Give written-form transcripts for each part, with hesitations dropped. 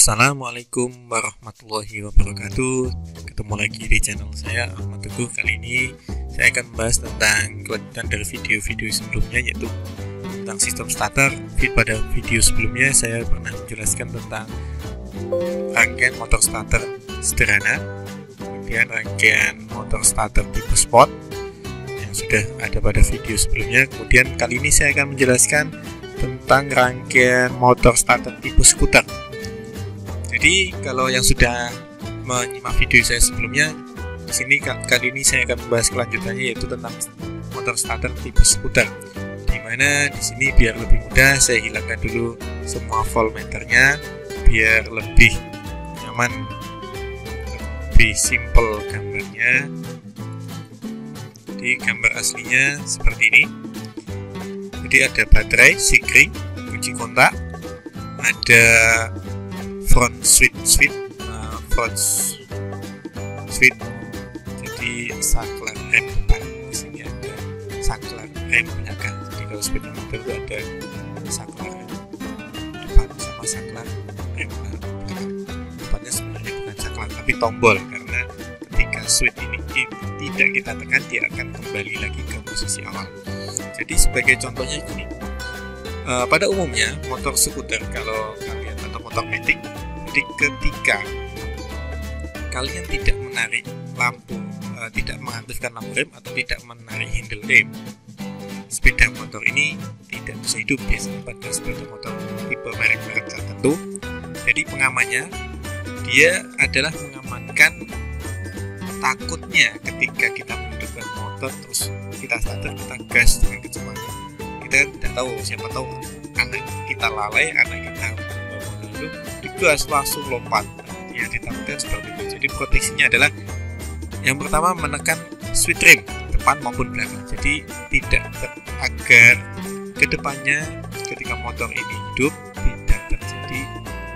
Assalamualaikum warahmatullahi wabarakatuh. Ketemu lagi di channel saya, Ahmad Teguh. Kali ini saya akan membahas tentang kelanjutan dari video-video sebelumnya, yaitu tentang sistem starter. Pada video sebelumnya saya pernah menjelaskan tentang rangkaian motor starter sederhana, kemudian rangkaian motor starter tipe sport yang sudah ada pada video sebelumnya. Kemudian kali ini saya akan menjelaskan tentang rangkaian motor starter tipe skuter. Jadi kalau yang sudah menyimak video saya sebelumnya, di sini kali ini saya akan membahas kelanjutannya, yaitu tentang motor starter tipe skuter. Dimana di sini biar lebih mudah saya hilangkan dulu semua voltmeternya biar lebih nyaman, lebih simple gambarnya. Jadi gambar aslinya seperti ini. Jadi ada baterai, sikring, kunci kontak, ada front switch, jadi saklar rem depan. Di sini ada saklar rem belakang. Jadi kalau sepeda motor itu ada saklar rem depan sama saklar rem belakang. Depannya sebenarnya bukan saklar tapi tombol, karena ketika switch ini tidak kita tekan, dia akan kembali lagi ke posisi awal. Jadi sebagai contohnya ini, pada umumnya motor skuter kalau kalian atau motor metik, jadi ketika kalian tidak menarik lampu, tidak mengaktifkan lampu rem atau tidak menarik handle rem, sepeda motor ini tidak bisa hidup. Biasanya pada sepeda motor tipe merek-merek tertentu, jadi pengamannya dia adalah mengamankan takutnya ketika kita menghidupkan motor terus kita starter, kita gas dengan kecepatan. Kita tidak tahu, siapa tahu anak kita lalai, anak kita lalu digas langsung lompat, ya ditakutkan seperti itu. Jadi proteksinya adalah yang pertama menekan switch rem depan maupun belakang. Jadi agar kedepannya ketika motor ini hidup tidak terjadi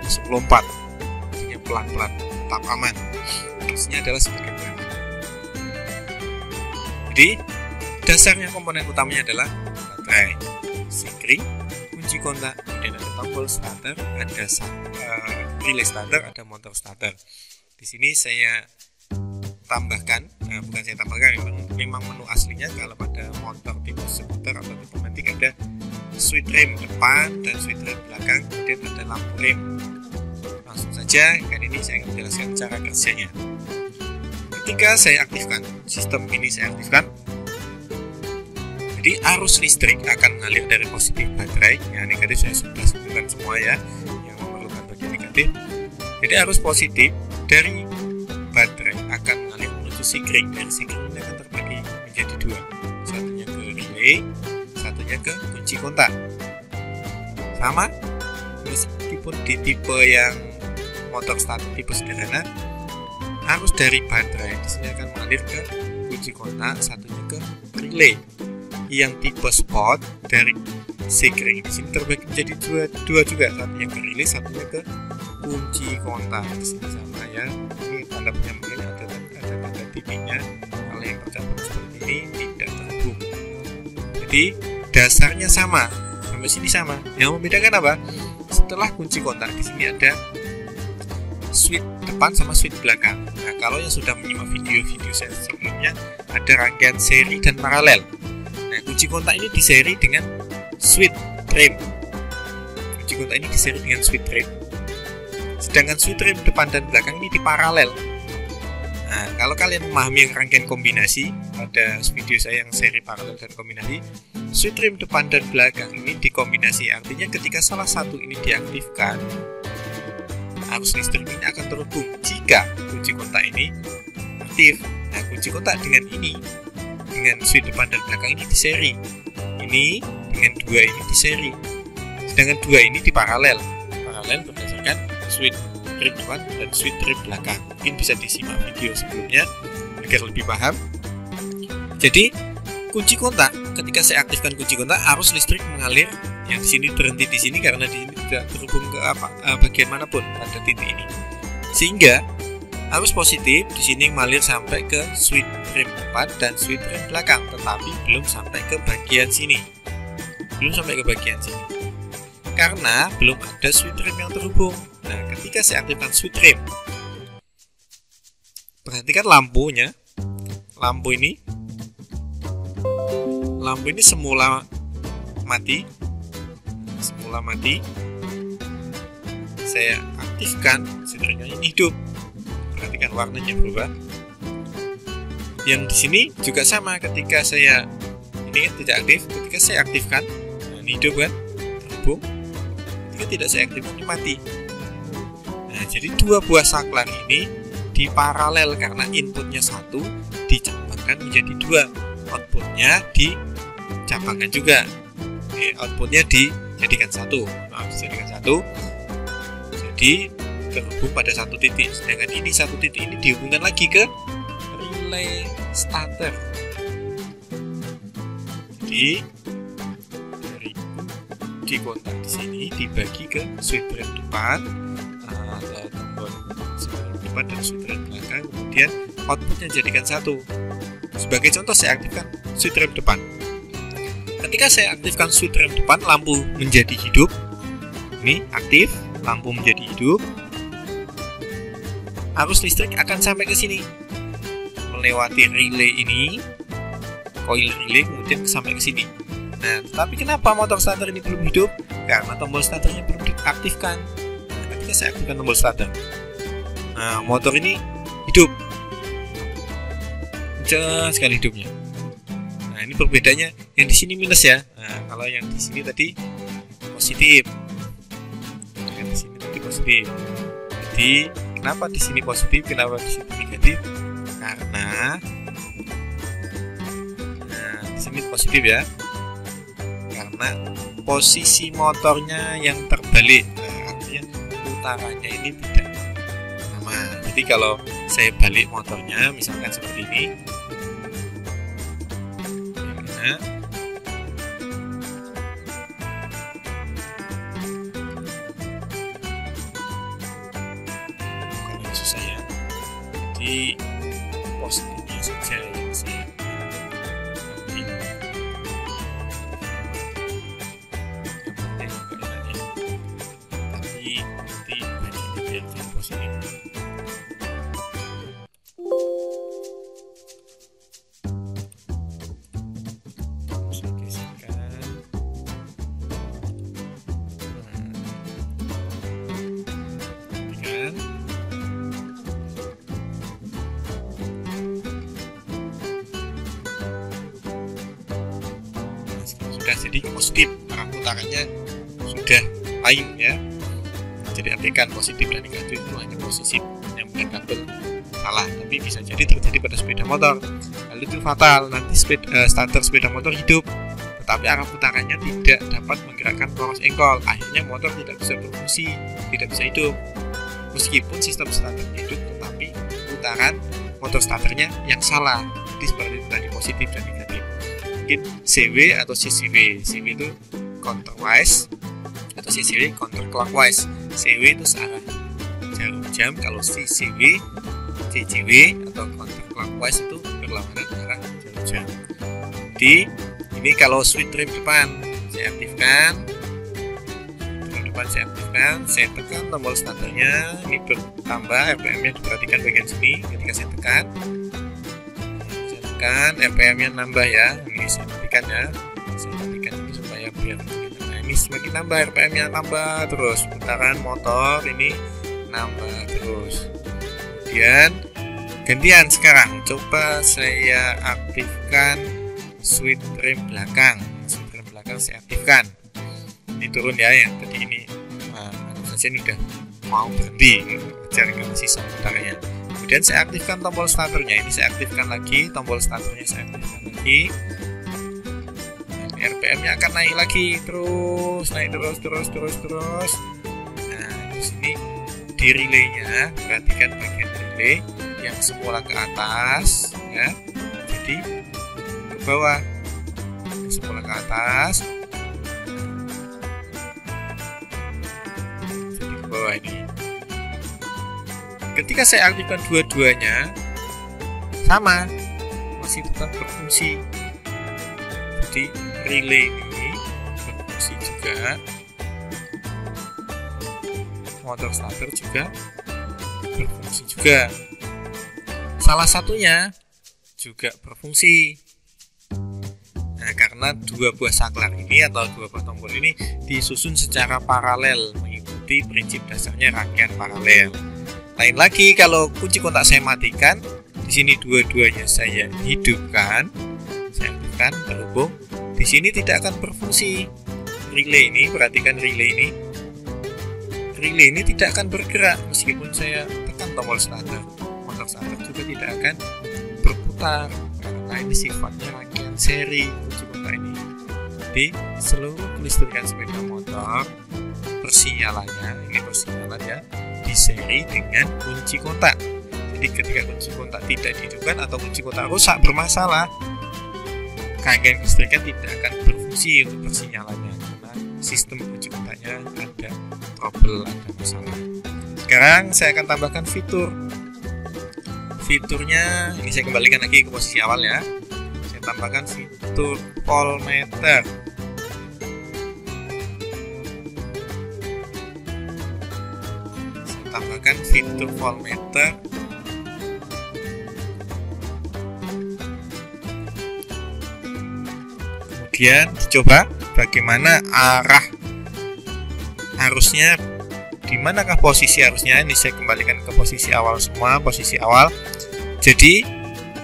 langsung lompat, artinya pelan-pelan, tetap aman. Proteksinya adalah sebagai berikut. Jadi dasarnya komponen utamanya adalah baterai, sikring, kunci kontak, kemudian ada tombol starter, ada relay starter, ada motor starter. Di sini saya tambahkan, bukan saya tambahkan, memang menu aslinya kalau pada motor tipe skuter atau tipe metik ada switch rem depan dan switch rem belakang, kemudian ada lampu rem. Langsung saja, kali ini saya akan menjelaskan cara kerjanya. Ketika saya aktifkan, sistem ini saya aktifkan, jadi arus listrik akan mengalir dari positif baterai. Yang negatif saya sudah sebutkan semua ya, yang memerlukan bagian negatif. Jadi arus positif dari baterai akan mengalir menuju sikring. Dari sikring ini akan terbagi menjadi dua, satunya ke relay, satunya ke kunci kontak. Sama meskipun di tipe yang motor starter tipe sederhana, arus dari baterai di sini akan mengalir ke kunci kontak, satunya ke relay. Yang tipe sport dari sikring di sini terbagi menjadi dua juga, satunya ke relay, satunya ke kunci kontak. Di sini sama ya, ini tanda penyambungannya ada tanda titiknya. Kalau yang tercampur seperti ini tidak terhubung. Jadi dasarnya sama, sampai sini sama. Yang membedakan apa? Setelah kunci kontak di sini ada switch depan sama switch belakang. Nah, kalau yang sudah menyimak video-video saya sebelumnya, ada rangkaian seri dan paralel. Nah, kunci kontak ini diseri dengan switch rem. Kunci kontak ini diseri dengan switch rem. Sedangkan switch rem depan dan belakang ini diparalel. Nah, kalau kalian memahami rangkaian kombinasi, ada video saya yang seri paralel dan kombinasi, switch rem depan dan belakang ini dikombinasi. Artinya ketika salah satu ini diaktifkan, arus listrik ini akan terhubung jika kunci kontak ini aktif. Nah, kunci kontak dengan ini, dengan switch depan dan belakang ini diseri, ini dengan dua ini diseri, sedangkan dua ini diparalel berdasarkan switch rem depan dan switch rem belakang. Mungkin bisa disimak video sebelumnya agar lebih paham. Jadi kunci kontak, ketika saya aktifkan kunci kontak, arus listrik mengalir. Yang di sini berhenti di sini karena di sini tidak terhubung ke bagian manapun pada titik ini, sehingga arus positif di sini mengalir sampai ke switch rem depan dan switch rem belakang, tetapi belum sampai ke bagian sini, karena belum ada switch rem yang terhubung. Nah, ketika saya aktifkan switch trim, perhatikan lampunya. Lampu ini semula mati. Saya aktifkan, switch trimnya ini hidup. Perhatikan warnanya berubah. Yang di sini juga sama, ketika saya ini kan tidak aktif, ketika saya aktifkan, nah ini hidup kan, terhubung. Ketika tidak saya aktifkan, ini mati. Nah, jadi dua buah saklar ini diparalel karena inputnya satu, dicabangkan menjadi dua. Outputnya dicabangkan juga. Outputnya dijadikan satu. Jadi terhubung pada satu titik. Sedangkan ini satu titik ini dihubungkan lagi ke relay starter. Jadi di kontak di sini dibagi ke switch trim depan, tombol switch trim depan dan switch trim belakang, kemudian outputnya jadikan satu. Sebagai contoh, saya aktifkan switch trim depan. Ketika saya aktifkan switch trim depan, lampu menjadi hidup. Ini aktif, lampu menjadi hidup. Arus listrik akan sampai ke sini, melewati relay ini, koil relay, kemudian sampai ke sini. Nah, tetapi kenapa motor starter ini belum hidup? Karena tombol starternya belum diaktifkan. Nah, ketika saya aktifkan tombol starter, nah, motor ini hidup, kencang sekali hidupnya. Nah, ini perbedaannya, yang di sini minus ya. Nah, kalau yang di sini tadi positif, yang di sini tadi positif. Jadi kenapa di sini positif, kenapa di sini negatif? Karena di sini positif ya, karena posisi motornya yang terbalik. Artinya putarannya ini tidak sama. Jadi kalau saya balik motornya, misalkan seperti ini, ya, bukan susah ya. Jadi positifnya saja yang saya jadi positif, arah putarannya sudah lain ya. Jadi artikan positif dan negatif itu hanya posisi yang mungkin kabel salah, tapi bisa jadi terjadi pada sepeda motor. Lalu itu fatal, nanti starter sepeda motor hidup, tetapi arah putarannya tidak dapat menggerakkan poros engkol. Akhirnya motor tidak bisa berfungsi, tidak bisa hidup. Meskipun sistem starter hidup, tetapi putaran motor starternya yang salah. Jadi seperti itu tadi, positif dan negatif. Mungkin CW atau CCW. CW itu counterwise atau CCW counterclockwise. CW itu searah jarum jam, kalau CCW atau counterclockwise itu berlawanan arah jarum jam. Jadi ini kalau switch trim depan saya aktifkan, saya tekan tombol starternya, ini bertambah RPM-nya, diperhatikan bagian sini. Ketika saya tekan RPM-nya nambah ya, ini saya matikan ya, ini supaya biar, nah ini semakin nambah RPM-nya, nambah terus, putaran motor ini nambah terus. Kemudian gantian, sekarang coba saya aktifkan switch trim belakang. Switch trim belakang saya aktifkan, ini turun ya, yang tadi ini saja ini udah mau berhenti, cari ke sisa putarannya. Kemudian saya aktifkan tombol starternya, ini saya aktifkan lagi, tombol starternya saya aktifkan lagi. RPM-nya akan naik lagi, naik terus. Nah, di sini di relaynya, perhatikan bagian relay yang semula ke atas ya, jadi ke bawah, semula ke atas, jadi ke bawah ini. Ketika saya aktifkan dua-duanya, sama, masih tetap berfungsi. Jadi relay ini berfungsi juga, motor starter juga berfungsi juga. Salah satunya juga berfungsi. Nah, karena dua buah saklar ini atau dua buah tombol ini disusun secara paralel mengikuti prinsip dasarnya rangkaian paralel. Lain lagi kalau kunci kontak saya matikan, di sini dua-duanya saya hidupkan, saya aktifkan terhubung. Di sini tidak akan berfungsi. Relay ini, perhatikan relay ini. Relay ini tidak akan bergerak meskipun saya tekan tombol starter. Motor starter juga tidak akan berputar karena ini sifatnya rangkaian seri kunci kontak ini. Jadi seluruh kelistrikan sepeda motor persinyalannya, ini persinyalannya di seri dengan kunci kontak. Jadi ketika kunci kontak tidak dihidupkan atau kunci kontak rusak bermasalah, rangkaian kelistrikan tidak akan berfungsi untuk persinyalannya karena sistem kunci kontaknya ada trouble, ada masalah. Sekarang saya akan tambahkan fiturnya. Ini saya kembalikan lagi ke posisi awal ya. Saya tambahkan fitur voltmeter. Saya tambahkan fitur voltmeter. Kemudian dicoba bagaimana arah arusnya, di manakah posisi arusnya. Ini saya kembalikan ke posisi awal semua, posisi awal. Jadi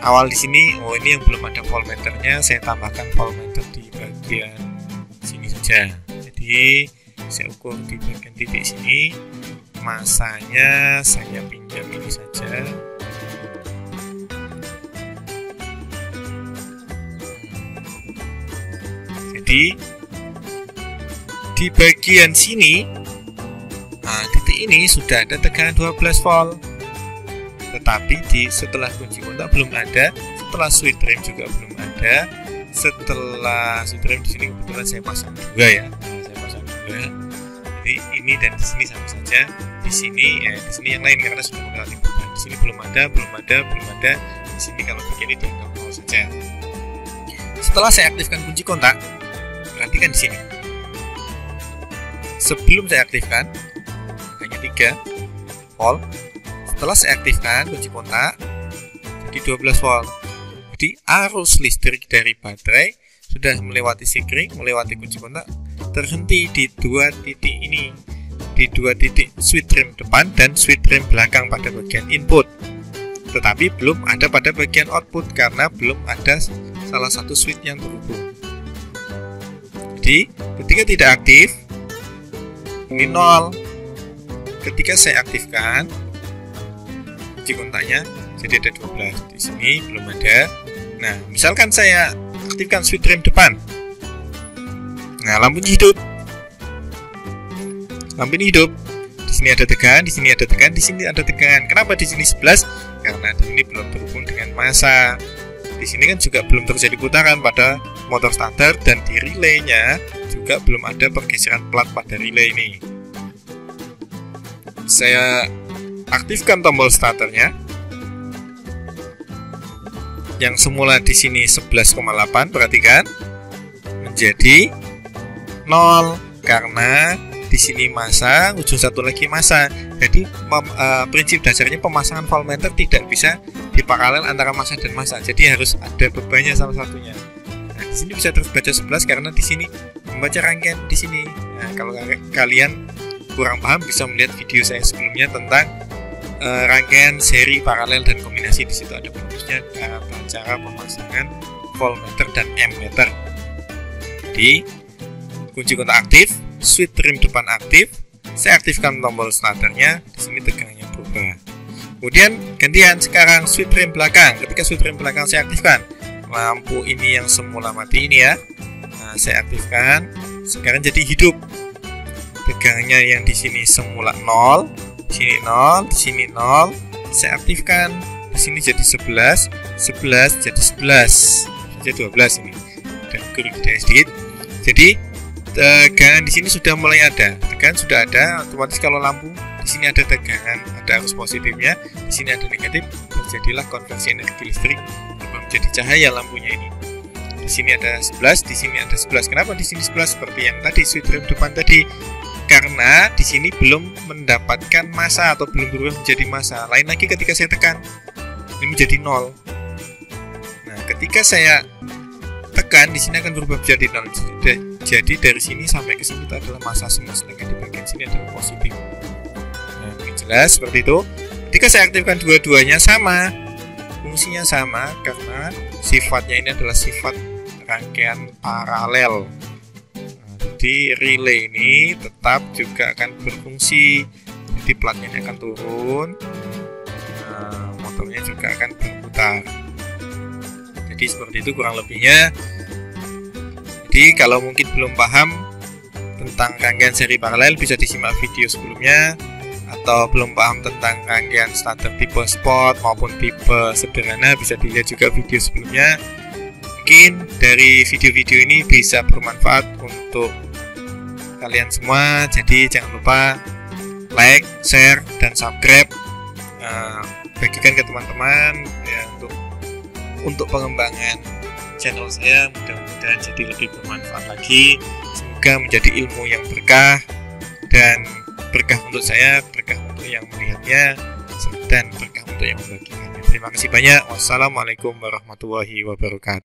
awal di sini, ini yang belum ada voltmeternya, saya tambahkan voltmeter di bagian sini saja. Jadi saya ukur di bagian titik sini, masanya saya pinjam ini saja. Jadi di bagian sini, titik ini sudah ada tegangan 12 volt. Tetapi setelah kunci kontak belum ada, setelah switch rem juga belum ada. Setelah switch rem di sini kebetulan saya pasang dua ya. Saya pasang dua. Jadi ini dan di sini sama saja. Di sini yang lain karena sudah melewati perubahan. Di sini belum ada. Di sini kalau begini dianggap nol saja. Setelah saya aktifkan kunci kontak, perhatikan di sini. Sebelum saya aktifkan hanya 3 volt. Setelah saya aktifkan kunci kontak jadi 12 volt. Jadi arus listrik dari baterai sudah melewati sikring, melewati kunci kontak, terhenti di dua titik ini, di dua titik switch rem depan dan switch rem belakang pada bagian input. Tetapi belum ada pada bagian output karena belum ada salah satu switch yang terhubung. Jadi ketika tidak aktif ini 0. Ketika saya aktifkan kunci kontaknya jadi ada 12. Di sini belum ada. Nah, misalkan saya aktifkan switch rem depan. Nah, lampunya hidup. Lampu ini hidup. Di sini ada tegangan, di sini ada tegangan, di sini ada tegangan. Kenapa di sini 11? Karena di sini belum terhubung dengan massa. Di sini kan juga belum terjadi putaran pada motor starter dan di relaynya juga belum ada pergeseran plat pada relay ini. Saya aktifkan tombol starternya. Yang semula di sini 11,8, perhatikan menjadi 0 karena di sini massa, ujung satu lagi massa. Jadi prinsip dasarnya pemasangan voltmeter tidak bisa diparalel antara massa dan massa. Jadi harus ada bebannya salah satunya. Nah, di sini bisa terbaca 11 karena di sini membaca rangkaian di sini. Nah, kalau kalian kurang paham bisa melihat video saya sebelumnya tentang rangkaian seri, paralel dan kombinasi. Di situ ada bonusnya cara pemasangan voltmeter dan ammeter. Jadi kunci kontak aktif, switch rem depan aktif, saya aktifkan tombol starternya, di sini tegangannya berubah. Kemudian gantian sekarang switch rem belakang. Ketika switch rem belakang saya aktifkan, lampu ini yang semula mati ini ya. Nah, saya aktifkan, sekarang jadi hidup. Tegangannya yang di sini semula 0, di sini 0, di sini 0. Saya aktifkan, di sini jadi 11, 11 jadi 11, jadi 12 ini. Dan guru sedikit. Jadi tegangan di sini sudah mulai ada. Tegangan sudah ada, otomatis kalau lampu di sini ada tegangan, ada arus positifnya, di sini ada negatif, terjadilah konversi energi listrik menjadi cahaya lampunya ini. Di sini ada 11, di sini ada 11. Kenapa di sini 11? Seperti yang tadi switch rem depan tadi. karena di sini belum mendapatkan massa atau belum berubah menjadi massa. Lain lagi ketika saya tekan, ini menjadi 0. Nah, ketika saya tekan di sini akan berubah menjadi 0. Jadi dari sini sampai ke sini itu adalah massa semua, sedangkan di bagian sini adalah positif. Nah, ini jelas seperti itu. Ketika saya aktifkan dua-duanya sama, fungsinya sama karena sifatnya ini adalah sifat rangkaian paralel. Jadi relay ini tetap juga akan berfungsi. Jadi platnya ini akan turun, motornya juga akan berputar. Jadi seperti itu kurang lebihnya. Jadi kalau mungkin belum paham tentang rangkaian seri paralel, bisa disimak video sebelumnya. Atau belum paham tentang rangkaian standar tipe sport maupun tipe sederhana, bisa dilihat juga video sebelumnya. Mungkin dari video-video ini bisa bermanfaat untuk kalian semua. Jadi jangan lupa like, share, dan subscribe. Bagikan ke teman-teman ya, untuk pengembangan channel saya. Mudah-mudahan jadi lebih bermanfaat lagi. Semoga menjadi ilmu yang berkah, dan berkah untuk saya, berkah untuk yang melihatnya, dan berkah untuk yang membagikannya. Terima kasih banyak. Wassalamualaikum warahmatullahi wabarakatuh.